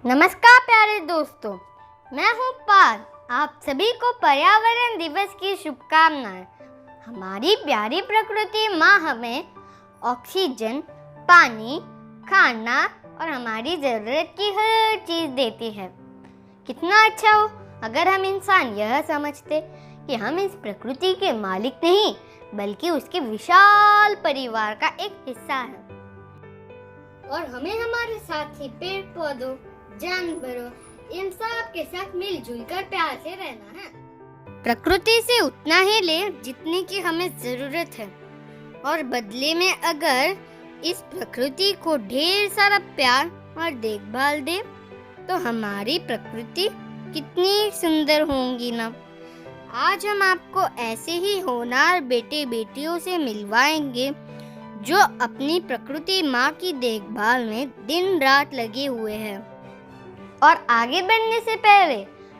नमस्कार प्यारे दोस्तों, मैं हूँ पाल। आप सभी को पर्यावरण दिवस की शुभकामनाएं। हमारी प्यारी प्रकृति माँ हमें ऑक्सीजन, पानी, खाना और हमारी ज़रूरत की हर चीज़ देती है। कितना अच्छा हो अगर हम इंसान यह समझते कि हम इस प्रकृति के मालिक नहीं बल्कि उसके विशाल परिवार का एक हिस्सा है और हमें हमारे साथी पेड़ पौधों, जानवरों इन सब के साथ मिलजुल कर प्यार से रहना है। प्रकृति से उतना ही ले जितनी की हमें जरूरत है और बदले में अगर इस प्रकृति को ढेर सारा प्यार और देखभाल दे तो हमारी प्रकृति कितनी सुंदर होंगी ना। आज हम आपको ऐसे ही होनहार बेटे बेटियों से मिलवाएंगे जो अपनी प्रकृति माँ की देखभाल में दिन रात लगे हुए हैं। और आगे बढ़ने से पहले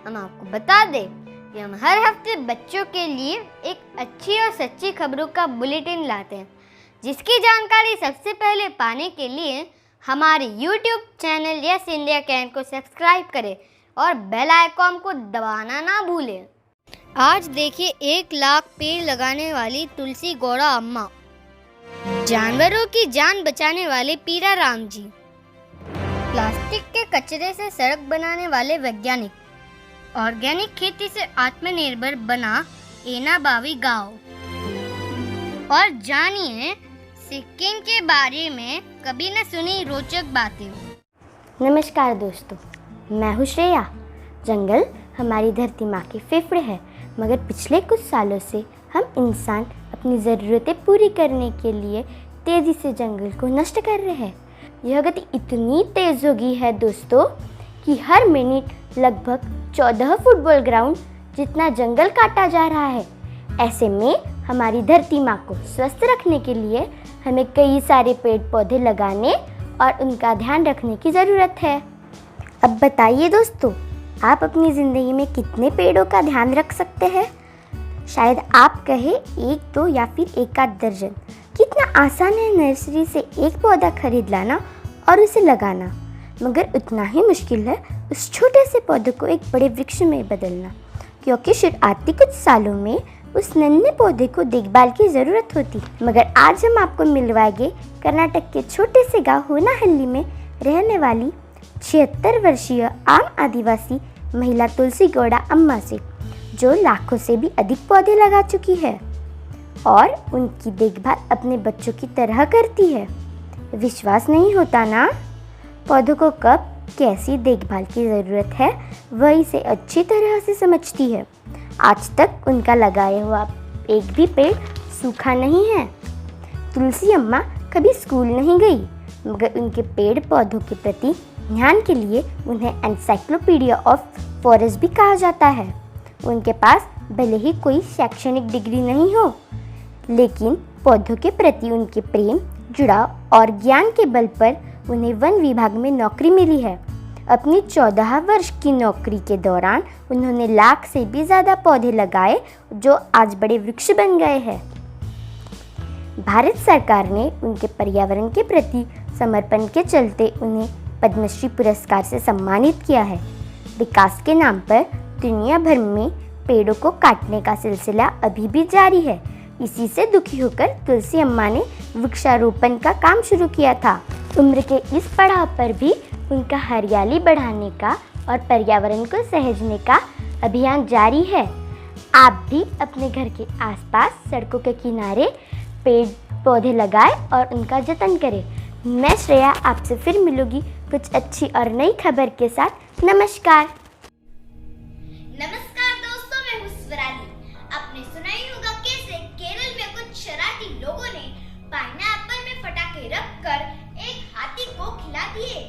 हम आपको बता दें कि हम हर हफ्ते बच्चों के लिए एक अच्छी और सच्ची खबरों का बुलेटिन लाते हैं, जिसकी जानकारी सबसे पहले पाने के लिए हमारे YouTube channel yes India can को सब्सक्राइब करें और बेल आइकॉन को दबाना ना भूलें। आज देखिए 1 लाख पेड़ लगाने वाली तुलसी गौड़ा अम्मा, जानवरों की जान बचाने वाले पीरा राम जी, प्लास्टिक के कचरे से सड़क बनाने वाले वैज्ञानिक, ऑर्गेनिक खेती से आत्मनिर्भर बना एना बावी गांव। और जानिए सिक्किम के बारे में कभी न सुनी रोचक बातें। नमस्कार दोस्तों, मैं हूँ श्रेया। जंगल हमारी धरती माँ के फेफड़े है, मगर पिछले कुछ सालों से हम इंसान अपनी ज़रूरतें पूरी करने के लिए तेज़ी से जंगल को नष्ट कर रहे हैं। यह गति इतनी तेज़ हो गई है दोस्तों कि हर मिनट लगभग 14 फुटबॉल ग्राउंड जितना जंगल काटा जा रहा है। ऐसे में हमारी धरती माँ को स्वस्थ रखने के लिए हमें कई सारे पेड़ पौधे लगाने और उनका ध्यान रखने की ज़रूरत है। अब बताइए दोस्तों, आप अपनी ज़िंदगी में कितने पेड़ों का ध्यान रख सकते हैं? शायद आप कहें 1, 2 या फिर 1 आध दर्जन। कितना आसान है नर्सरी से एक पौधा खरीद लाना और उसे लगाना, मगर उतना ही मुश्किल है उस छोटे से पौधे को एक बड़े वृक्ष में बदलना, क्योंकि शुरुआती कुछ सालों में उस नन्हे पौधे को देखभाल की ज़रूरत होती। मगर आज हम आपको मिलवाएंगे कर्नाटक के छोटे से गांव होनाहल्ली में रहने वाली 76 वर्षीय आम आदिवासी महिला तुलसी गौड़ा अम्मा से, जो लाखों से भी अधिक पौधे लगा चुकी है और उनकी देखभाल अपने बच्चों की तरह करती है। विश्वास नहीं होता ना? पौधों को कब कैसी देखभाल की ज़रूरत है वह इसे अच्छी तरह से समझती है। आज तक उनका लगाया हुआ एक भी पेड़ सूखा नहीं है। तुलसी अम्मा कभी स्कूल नहीं गई, मगर उनके पेड़ पौधों के प्रति ध्यान के लिए उन्हें एनसाइक्लोपीडिया ऑफ फॉरेस्ट भी कहा जाता है। उनके पास भले ही कोई शैक्षणिक डिग्री नहीं हो, लेकिन पौधों के प्रति उनके प्रेम, जुड़ाव और ज्ञान के बल पर उन्हें वन विभाग में नौकरी मिली है। अपनी 14 वर्ष की नौकरी के दौरान उन्होंने लाख से भी ज़्यादा पौधे लगाए, जो आज बड़े वृक्ष बन गए हैं। भारत सरकार ने उनके पर्यावरण के प्रति समर्पण के चलते उन्हें पद्मश्री पुरस्कार से सम्मानित किया है। विकास के नाम पर दुनिया भर में पेड़ों को काटने का सिलसिला अभी भी जारी है। इसी से दुखी होकर तुलसी अम्मा ने वृक्षारोपण का काम शुरू किया था। उम्र के इस पड़ाव पर भी उनका हरियाली बढ़ाने का और पर्यावरण को सहेजने का अभियान जारी है। आप भी अपने घर के आसपास सड़कों के किनारे पेड़ पौधे लगाएं और उनका जतन करें। मैं श्रेया आपसे फिर मिलूंगी कुछ अच्छी और नई खबर के साथ। नमस्कार। नमस्कार दोस्तों, मैं हूँ स्वराली। आपने सुना ही होगा कैसे केरल में कुछ शरारती लोगों ने पाइनएप्पल में पटाखे रखकर एक हाथी को खिला दिए।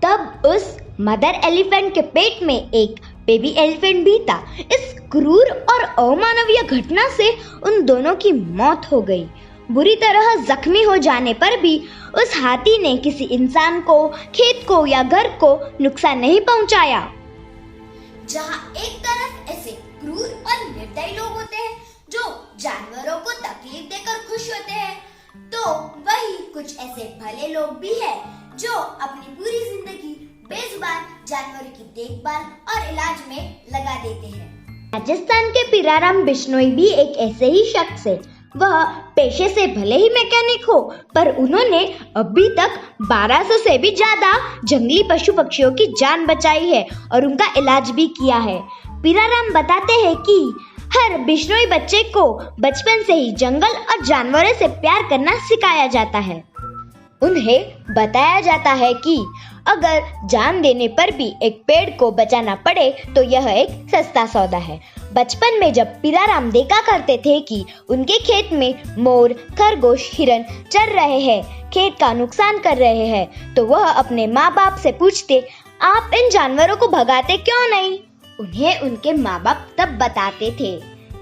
तब उस मदर एलिफेंट के पेट में एक बेबी एलिफेंट भी था। इस क्रूर और अमानवीय घटना से उन दोनों की मौत हो गई। बुरी तरह जख्मी हो जाने पर भी उस हाथी ने किसी इंसान को, खेत को या घर को नुकसान नहीं पहुंचाया। जहाँ एक तरफ ऐसे क्रूर और निर्दयी लोग होते हैं जो जानवरों को तकलीफ देकर खुश होते हैं, तो वही कुछ ऐसे भले लोग भी हैं जो अपनी पूरी जिंदगी बेजुबान जानवरों की देखभाल और इलाज में लगा देते हैं। राजस्थान के पीराराम बिश्नोई भी एक ऐसे ही शख्स है। वह पेशे से भले ही मैकेनिक हो, पर उन्होंने अभी तक 1200 से भी ज्यादा जंगली पशु पक्षियों की जान बचाई है और उनका इलाज भी किया है। पीराराम बताते हैं कि हर बिश्नोई बच्चे को बचपन से ही जंगल और जानवरों से प्यार करना सिखाया जाता है। उन्हें बताया जाता है कि अगर जान देने पर भी एक पेड़ को बचाना पड़े तो यह एक सस्ता सौदा है। बचपन में जब पीराराम देखा करते थे कि उनके खेत में मोर, खरगोश, हिरन चर रहे हैं, खेत का नुकसान कर रहे हैं, तो वह अपने माँ बाप से पूछते, आप इन जानवरों को भगाते क्यों नहीं? उन्हें उनके माँ बाप तब बताते थे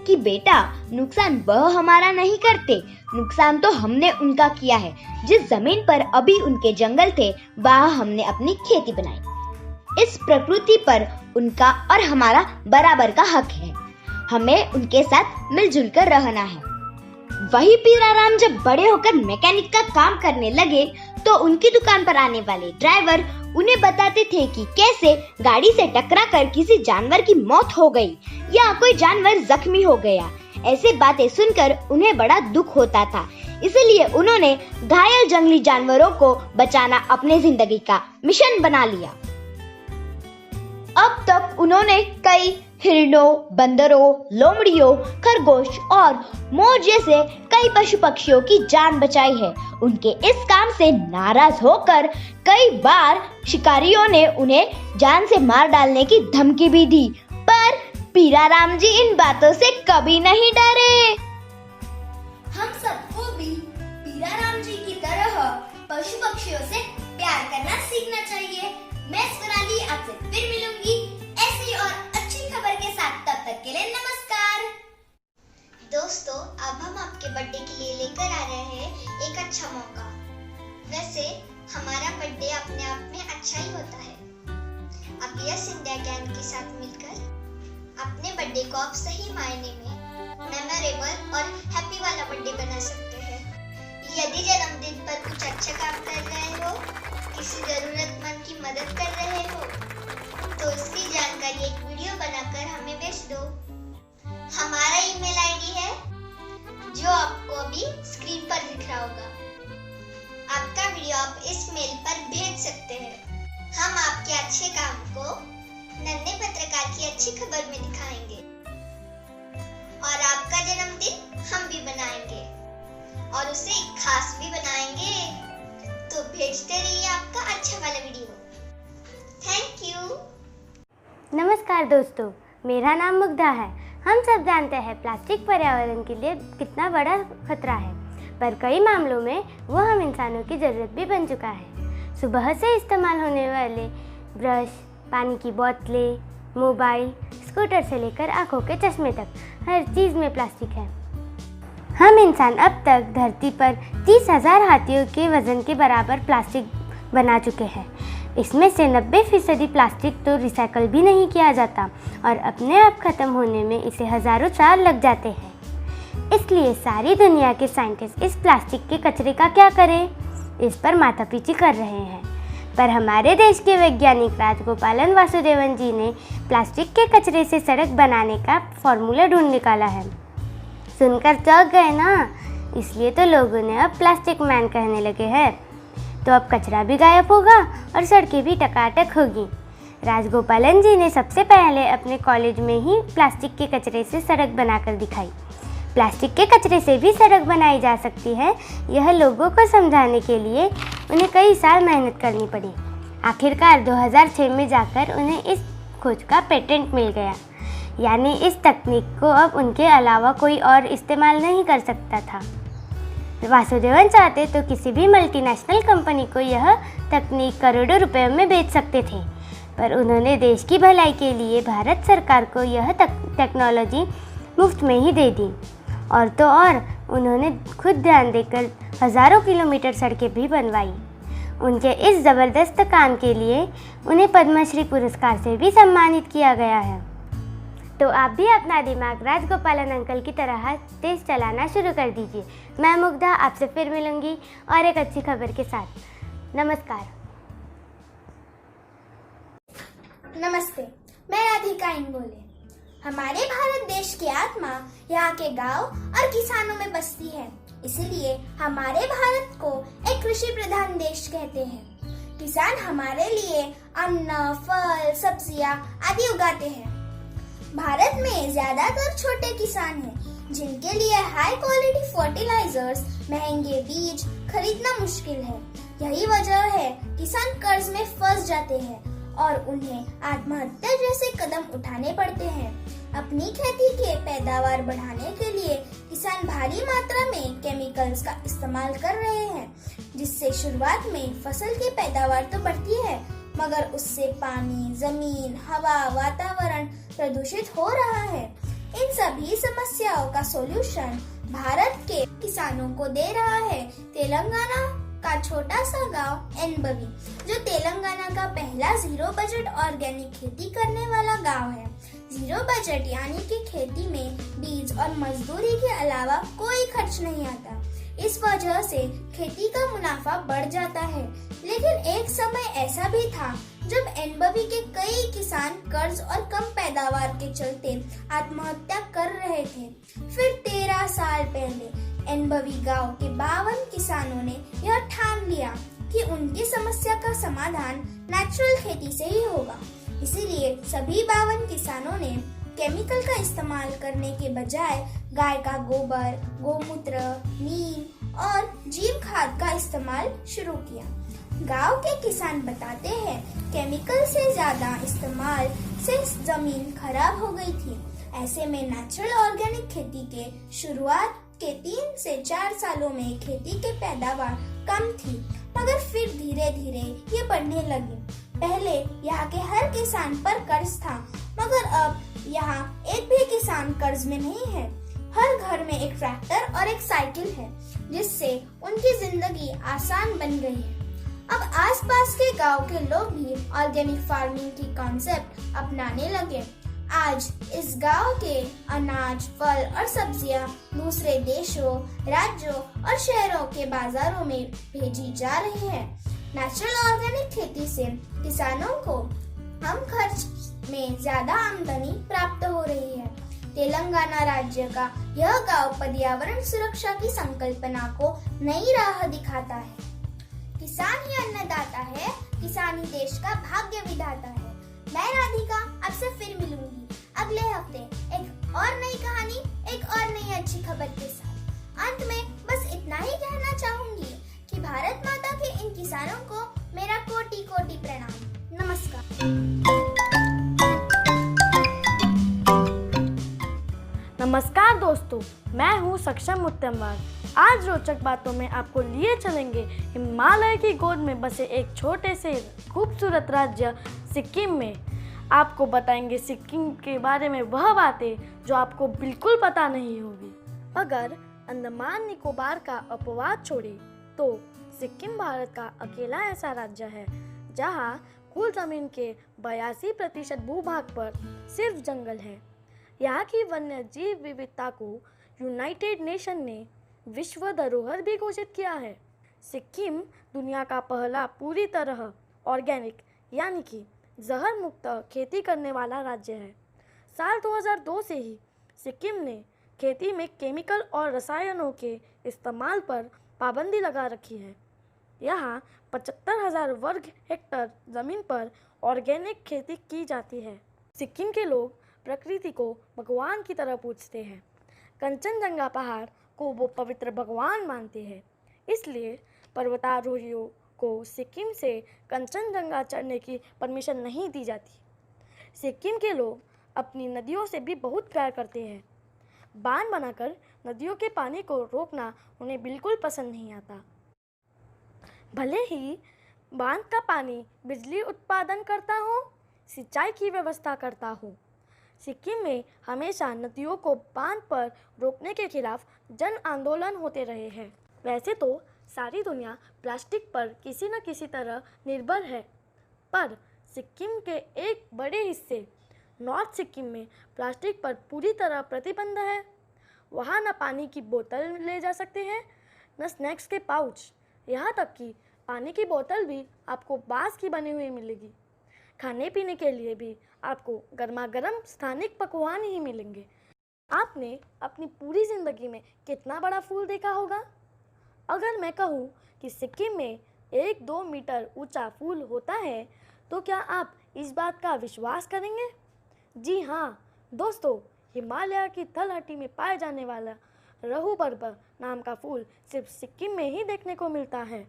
कि बेटा, नुकसान वह हमारा नहीं करते, नुकसान तो हमने उनका किया है। जिस जमीन पर अभी उनके जंगल थे, वहाँ हमने अपनी खेती बनाई। इस प्रकृति पर उनका और हमारा बराबर का हक है। हमें उनके साथ मिलजुल कर रहना है। वही पीराराम जब बड़े होकर मैकेनिक का काम करने लगे तो उनकी दुकान पर आने वाले ड्राइवर उन्हें बताते थे कि कैसे गाड़ी से टकरा कर किसी जानवर की मौत हो गई या कोई जानवर जख्मी हो गया। ऐसे बातें सुनकर उन्हें बड़ा दुख होता था। इसलिए उन्होंने घायल जंगली जानवरों को बचाना अपने जिंदगी का मिशन बना लिया। अब तक उन्होंने कई हिरणों, बंदरों, लोमड़ियों, खरगोश और मोर जैसे कई पशु पक्षियों की जान बचाई है। उनके इस काम से नाराज होकर कई बार शिकारियों ने उन्हें जान से मार डालने की धमकी भी दी, पर पीराराम जी इन बातों से कभी नहीं डरे। हम सबको भी पीराराम जी की तरह पशु पक्षियों से प्यार करना सीखना चाहिए। मैं स्वराली आपसे फिर मिलूंगी ऐसी और अच्छी खबर के साथ। तब तक के लिए नमस्कार। दोस्तों, अब हम आपके बर्थडे के लिए लेकर आ रहे हैं एक अच्छा मौका। वैसे हमारा बर्थडे अपने आप में अच्छा ही होता है। अब यस इंडिया गैंग के साथ मिलकर अपने बर्थडे को आप सही मायने में मेमोरेबल और हैप्पी वाला बर्थडे बना सकते हैं। यदि जन्मदिन पर कुछ अच्छा काम कर रहे हो, किसी जरूरतमंद की मदद कर रहे हो, तो इसकी जानकारी एक वीडियो बनाकर हमें भेज दो। हमारा ईमेल आईडी है जो आपको अभी स्क्रीन पर दिख रहा होगा। आपका वीडियो आप इस मेल पर भेज सकते हैं। हम आपके अच्छे काम को नन्हे पत्रकार की अच्छी खबर में दिखाएंगे और आपका जन्मदिन हम भी बनाएंगे और उसे खास भी बनाएंगे। तो भेजते रहिए आपका अच्छा वाला वीडियो। Thank you. नमस्कार दोस्तों, मेरा नाम मुग्धा है। हम सब जानते हैं प्लास्टिक पर्यावरण के लिए कितना बड़ा खतरा है, पर कई मामलों में वो हम इंसानों की ज़रूरत भी बन चुका है। सुबह से इस्तेमाल होने वाले ब्रश, पानी की बोतलें, मोबाइल, स्कूटर से लेकर आँखों के चश्मे तक हर चीज़ में प्लास्टिक है। हम इंसान अब तक धरती पर 30,000 हाथियों के वज़न के बराबर प्लास्टिक बना चुके हैं। इसमें से 90% प्लास्टिक तो रिसाइकल भी नहीं किया जाता और अपने आप ख़त्म होने में इसे हज़ारों साल लग जाते हैं। इसलिए सारी दुनिया के साइंटिस्ट इस प्लास्टिक के कचरे का क्या करें, इस पर माथापीची कर रहे हैं। पर हमारे देश के वैज्ञानिक राजगोपालन वासुदेवन जी ने प्लास्टिक के कचरे से सड़क बनाने का फॉर्मूला ढूंढ निकाला है। सुनकर चौंक गए ना, इसलिए तो लोगों ने अब प्लास्टिक मैन कहने लगे हैं। तो अब कचरा भी गायब होगा और सड़कें भी टकाटक होगी। राजगोपालन जी ने सबसे पहले अपने कॉलेज में ही प्लास्टिक के कचरे से सड़क बनाकर दिखाई। प्लास्टिक के कचरे से भी सड़क बनाई जा सकती है, यह लोगों को समझाने के लिए उन्हें कई साल मेहनत करनी पड़ी। आखिरकार 2006 में जाकर उन्हें इस खोज का पेटेंट मिल गया, यानी इस तकनीक को अब उनके अलावा कोई और इस्तेमाल नहीं कर सकता था। वासुदेवन चाहते तो किसी भी मल्टीनेशनल कंपनी को यह तकनीक करोड़ों रुपयों में बेच सकते थे, पर उन्होंने देश की भलाई के लिए भारत सरकार को यह टेक्नोलॉजी मुफ्त में ही दे दी। और तो और उन्होंने खुद ध्यान देकर हज़ारों किलोमीटर सड़कें भी बनवाई। उनके इस ज़बरदस्त काम के लिए उन्हें पद्मश्री पुरस्कार से भी सम्मानित किया गया है। तो आप भी अपना दिमाग राजगोपालन अंकल की तरह तेज चलाना शुरू कर दीजिए। मैं मुग्धा आपसे फिर मिलूंगी और एक अच्छी खबर के साथ। नमस्कार। नमस्ते, मैं राधिका इंगोले। हमारे भारत देश की आत्मा यहाँ के गांव और किसानों में बसती है, इसीलिए हमारे भारत को एक कृषि प्रधान देश कहते हैं। किसान हमारे लिए अन्न, फल, सब्जियाँ आदि उगाते हैं। भारत में ज्यादातर छोटे किसान हैं, जिनके लिए हाई क्वालिटी फर्टिलाइजर्स, महंगे बीज खरीदना मुश्किल है। यही वजह है किसान कर्ज में फंस जाते हैं और उन्हें आत्महत्या जैसे कदम उठाने पड़ते हैं। अपनी खेती के पैदावार बढ़ाने के लिए किसान भारी मात्रा में केमिकल्स का इस्तेमाल कर रहे हैं, जिससे शुरुआत में फसल की पैदावार तो बढ़ती है, मगर उससे पानी, जमीन, हवा, वातावरण प्रदूषित हो रहा है। इन सभी समस्याओं का सॉल्यूशन भारत के किसानों को दे रहा है तेलंगाना का छोटा सा गांव एनबवी, जो तेलंगाना का पहला जीरो बजट ऑर्गेनिक खेती करने वाला गांव है। जीरो बजट यानी कि खेती में बीज और मजदूरी के अलावा कोई खर्च नहीं आता। इस वजह से खेती का मुनाफा बढ़ जाता है। लेकिन एक समय ऐसा भी था जब एनबवी के कई किसान कर्ज और कम पैदावार के चलते आत्महत्या कर रहे थे। फिर 13 साल पहले एनबवी गांव के 52 किसानों ने यह ठान लिया कि उनकी समस्या का समाधान नेचुरल खेती से ही होगा। इसीलिए सभी 52 किसानों ने केमिकल का इस्तेमाल करने के बजाय गाय का गोबर, गोमूत्र, नीम और जीव खाद का इस्तेमाल शुरू किया। गांव के किसान बताते हैं, केमिकल से ज्यादा इस्तेमाल से जमीन खराब हो गई थी। ऐसे में नेचुरल ऑर्गेनिक खेती के शुरुआत के 3 से 4 सालों में खेती के पैदावार कम थी, मगर फिर धीरे धीरे ये बढ़ने लगी। पहले यहाँ के हर किसान पर कर्ज था, मगर अब यहाँ एक भी किसान कर्ज में नहीं है। हर घर में एक ट्रैक्टर और एक साइकिल है, जिससे उनकी जिंदगी आसान बन गई है। अब आसपास के गांव के लोग भी ऑर्गेनिक फार्मिंग की कॉन्सेप्ट अपनाने लगे। आज इस गांव के अनाज, फल और सब्जियां दूसरे देशों, राज्यों और शहरों के बाजारों में भेजी जा रही है। नेचुरल ऑर्गेनिक खेती से किसानों को कम खर्च में ज्यादा आमदनी प्राप्त हो रही है। तेलंगाना राज्य का यह गांव पर्यावरण सुरक्षा की संकल्पना को नई राह दिखाता है। किसान ही अन्नदाता है, किसान ही देश का भाग्य विधाता है। मैं राधिका आपसे फिर मिलूंगी अगले हफ्ते एक और नई कहानी, एक और नई अच्छी खबर के साथ। अंत में बस इतना ही कहना चाहूंगी कि भारत माता के इन किसानों को मेरा कोटि कोटि प्रणाम। नमस्कार दोस्तों, मैं हूँ सक्षम उत्तमवार। आज रोचक बातों में आपको लिए चलेंगे हिमालय की गोद में बसे एक छोटे से खूबसूरत राज्य सिक्किम में। आपको बताएंगे सिक्किम के बारे में वह बातें जो आपको बिल्कुल पता नहीं होगी। अगर अंडमान निकोबार का अपवाद छोड़े तो सिक्किम भारत का अकेला ऐसा राज्य है जहाँ कुल जमीन के 82% भूभाग पर सिर्फ जंगल है। यहाँ की वन्य जीव विविधता को यूनाइटेड नेशन ने विश्व धरोहर भी घोषित किया है। सिक्किम दुनिया का पहला पूरी तरह ऑर्गेनिक यानी कि जहर मुक्त खेती करने वाला राज्य है। साल 2002 से ही सिक्किम ने खेती में केमिकल और रसायनों के इस्तेमाल पर पाबंदी लगा रखी है। यहाँ 75,000 वर्ग हेक्टर ज़मीन पर ऑर्गेनिक खेती की जाती है। सिक्किम के लोग प्रकृति को भगवान की तरह पूजते हैं। कंचनजंगा पहाड़ को वो पवित्र भगवान मानते हैं, इसलिए पर्वतारोहियों को सिक्किम से कंचनजंगा चढ़ने की परमिशन नहीं दी जाती। सिक्किम के लोग अपनी नदियों से भी बहुत प्यार करते हैं। बांध बनाकर नदियों के पानी को रोकना उन्हें बिल्कुल पसंद नहीं आता। भले ही बांध का पानी बिजली उत्पादन करता हो, सिंचाई की व्यवस्था करता हो, सिक्किम में हमेशा नदियों को बांध पर रोकने के खिलाफ जन आंदोलन होते रहे हैं। वैसे तो सारी दुनिया प्लास्टिक पर किसी न किसी तरह निर्भर है, पर सिक्किम के एक बड़े हिस्से नॉर्थ सिक्किम में प्लास्टिक पर पूरी तरह प्रतिबंध है। वहाँ न पानी की बोतल ले जा सकते हैं, न स्नैक्स के पाउच, यहाँ तक कि पानी की बोतल भी आपको बांस की बनी हुई मिलेगी। खाने पीने के लिए भी आपको गर्मा गर्म स्थानिक पकवान ही मिलेंगे। आपने अपनी पूरी ज़िंदगी में कितना बड़ा फूल देखा होगा? अगर मैं कहूँ कि सिक्किम में 1-2 मीटर ऊंचा फूल होता है तो क्या आप इस बात का विश्वास करेंगे? जी हाँ दोस्तों, हिमालय की तलहटी में पाए जाने वाला रहूबर्बर नाम का फूल सिर्फ सिक्किम में ही देखने को मिलता है।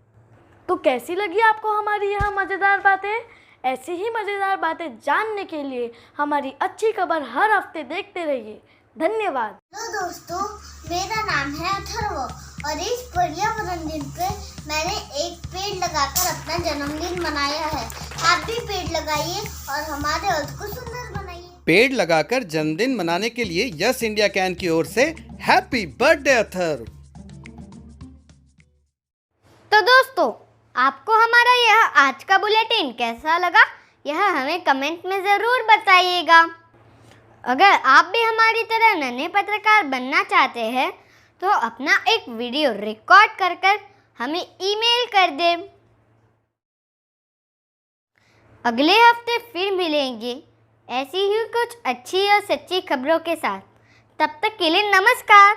तो कैसी लगी आपको हमारी यह मज़ेदार बातें? ऐसी ही मज़ेदार बातें जानने के लिए हमारी अच्छी खबर हर हफ्ते देखते रहिए। धन्यवाद। हेलो दोस्तों, मेरा नाम है अथर्व और इस पर्यावरण दिन पे मैंने एक पेड़ लगाकर अपना जन्मदिन मनाया है। आप भी पेड़ लगाइए और हमारे अर्थ को सुंदर बनाइए। पेड़ लगाकर जन्मदिन मनाने के लिए यस इंडिया कैन की ओर से हैप्पी बर्थडे अथर्व। तो दोस्तों, आपको हमारा यह आज का बुलेटिन कैसा लगा, यह हमें कमेंट में ज़रूर बताइएगा। अगर आप भी हमारी तरह नन्हे पत्रकार बनना चाहते हैं तो अपना एक वीडियो रिकॉर्ड कर हमें ईमेल कर दें। अगले हफ्ते फिर मिलेंगे ऐसी ही कुछ अच्छी और सच्ची खबरों के साथ। तब तक के लिए नमस्कार।